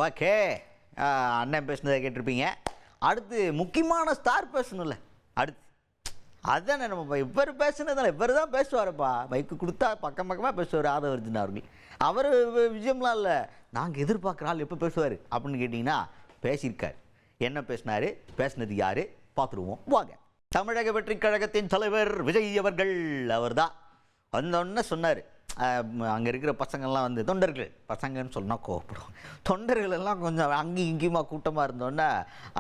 Okay, அண்ணன் பேசுனதை கேட்டிருப்பீங்க. அடுத்து முக்கியமான ஸ்டார் பேசணும்ல. அடுத்து அதுதானே நம்ம இவர் பேசுனதால இவர் தான் பேசுவார்ப்பா. மைக்கு கொடுத்தா பக்கம் பக்கமாக பேசுவார் ஆதவர்ஜுன் அவர்கள். அவர் விஷயம்லாம் இல்லை, நாங்கள் எதிர்பார்க்குற ஆள் எப்போ பேசுவார் அப்படின்னு கேட்டிங்கன்னா பேசியிருக்கார். என்ன பேசினார், பேசுனது யார் பார்த்துருவோம் வாங்க. தமிழக வெற்றி கழகத்தின் தலைவர் விஜய் அவர்கள் அவர் தான் வந்தோடனே சொன்னார், அங்கே இருக்கிற பசங்கள்லாம் வந்து தொண்டர்கள், பசங்கன்னு சொன்னால் கோவப்படும், தொண்டர்கள் எல்லாம் கொஞ்சம் அங்கேயும் இங்கேயுமா கூட்டமாக இருந்தோன்னா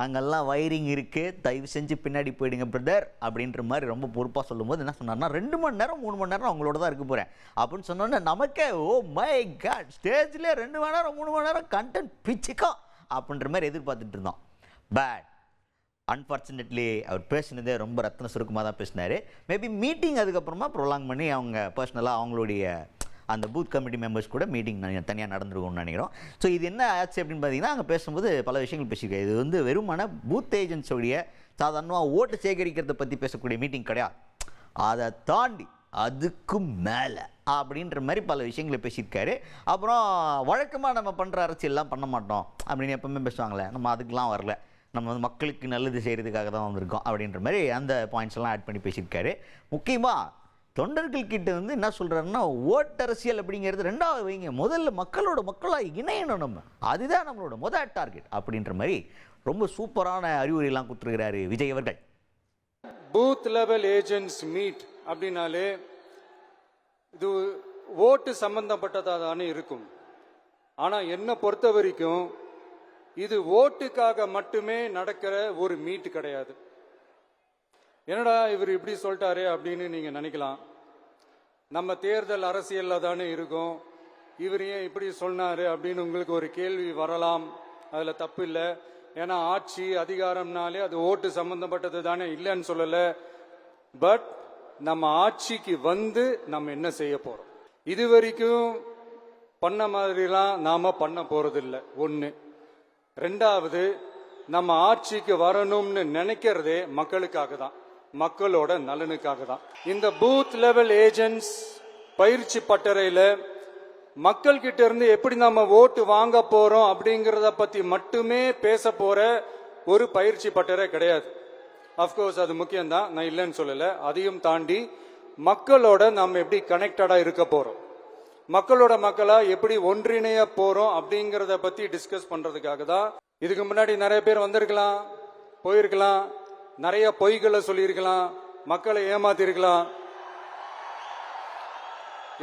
அங்கெல்லாம் வயரிங் இருக்குது, தயவு செஞ்சு பின்னாடி போயிடுங்க பிரதர் அப்படின்ற மாதிரி ரொம்ப பொறுப்பாக சொல்லும்போது என்ன சொன்னார்னா 2 மணி நேரம் 3 மணி நேரம் அவங்களோட தான் இருக்க போகிறேன் அப்படின்னு சொன்னோன்னே நமக்கே ஓ மை காட், ஸ்டேஜ்லேயே 2 மணி நேரம் 3 மணி நேரம் கண்டென்ட் பிச்சுக்கும் அப்படின்ற மாதிரி எதிர்பார்த்துட்டு இருந்தோம். பட் அன்ஃபார்ச்சுனேட்லி அவர் பேசினதே ரொம்ப ரத்ன சுருக்கமாக தான் பேசினார். மேபி மீட்டிங் அதுக்கப்புறமா ப்ரொலாங் பண்ணி அவங்க பர்சனலாக அவங்களுடைய அந்த பூத் கமிட்டி மெம்பர்ஸ் கூட மீட்டிங் தனியாக நடந்துருக்கும்னு நினைக்கிறோம். ஸோ இது என்ன ஆச்சு அப்படின்னு பார்த்தீங்கன்னா, அங்கே பேசும்போது பல விஷயங்கள் பேசியிருக்காரு. இது வந்து வெறுமான பூத் ஏஜென்ட்ஸோடைய சாதாரணமாக ஓட்டு சேகரிக்கிறத பற்றி பேசக்கூடிய மீட்டிங் கிடையாது, அதை தாண்டி அதுக்கு மேலே அப்படின்ற மாதிரி பல விஷயங்களை பேசியிருக்காரு. அப்புறம் வழக்கமாக நம்ம பண்ணுற அரசியல்லாம் பண்ண மாட்டோம் அப்படின்னு எப்பவுமே பேசுவாங்களே, நம்ம அதுக்கெலாம் வரல, நம்ம வந்து மக்களுக்கு நல்லது செய்கிறதுக்காக தான் வந்திருக்கோம் அப்படின்ற மாதிரி அந்த பாயிண்ட்ஸ் எல்லாம் ஆட் பண்ணி பேசியிருக்காரு. முக்கியமாக தொண்டர்கள்கிட்ட வந்து என்ன சொல்கிறாருன்னா, ஓட்டரசியல் அப்படிங்கிறது ரெண்டாவது வைங்க, முதல்ல மக்களாக இணையணும், நம்ம அதுதான் நம்மளோட முதல் டார்கெட் அப்படின்ற மாதிரி ரொம்ப சூப்பரான அறிவுரையெல்லாம் கொடுத்துருக்கிறாரு விஜய் அவர்கள். பூத் லெவல் ஏஜென்ட்ஸ் மீட் அப்படின்னாலே இது ஓட்டு சம்பந்தப்பட்டதாக தானே இருக்கும். ஆனால் என்னை பொறுத்த வரைக்கும் இது ஓட்டுக்காக மட்டுமே நடக்கிற ஒரு மீட் கிடையாது. என்னடா இவர் இப்படி சொல்லிட்டாரு அப்படின்னு நீங்க நினைக்கலாம். நம்ம தேர்தல் அரசியல்ல தானே இருக்கோம், இவர் ஏன் இப்படி சொன்னாரு அப்படின்னு உங்களுக்கு ஒரு கேள்வி வரலாம். அதுல தப்பு இல்லை, ஏன்னா ஆட்சி அதிகாரம்னாலே அது ஓட்டு சம்பந்தப்பட்டது தானே, இல்லைன்னு சொல்லல. பட் நம்ம ஆட்சிக்கு வந்து நம்ம என்ன செய்ய போறோம், இது வரைக்கும் பண்ண மாதிரிலாம் நாம பண்ண போறது இல்லை. ஒண்ணு. ரெண்டாவது, நம்ம ஆட்சிக்கு வரணும்னு நினைக்கிறதே மக்களுக்காக தான், மக்களோட நலனுக்காக தான். இந்த பூத் லெவல் ஏஜென்ட்ஸ் பயிற்சி பட்டறையில மக்கள் கிட்ட இருந்து எப்படி நம்ம ஓட்டு வாங்க போறோம் அப்படிங்கறத பத்தி மட்டுமே பேச போற ஒரு பயிற்சி பட்டறை கிடையாது. அப்கோர்ஸ் அது முக்கியம்தான், நான் இல்லைன்னு சொல்லல. அதையும் தாண்டி மக்களோட நம்ம எப்படி கனெக்டடா இருக்க போறோம், மக்களா எப்படி ஒன்றிணைய போறோம் அப்படிங்கறத பத்தி டிஸ்கஸ் பண்றதுக்காக தான். இதுக்கு முன்னாடி நிறைய பேர் வந்திருக்கலாம், போயிருக்கலாம், நிறைய பொய்களை சொல்லியிருக்கலாம், மக்களை ஏமாத்திருக்கலாம்,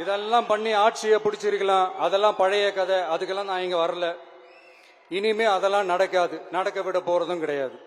இதெல்லாம் பண்ணி ஆட்சியை பிடிச்சிருக்கலாம். அதெல்லாம் பழைய கதை, அதுக்கெல்லாம் நான் இங்க வரல. இனிமே அதெல்லாம் நடக்காது, நடக்க விட போறதும் கிடையாது.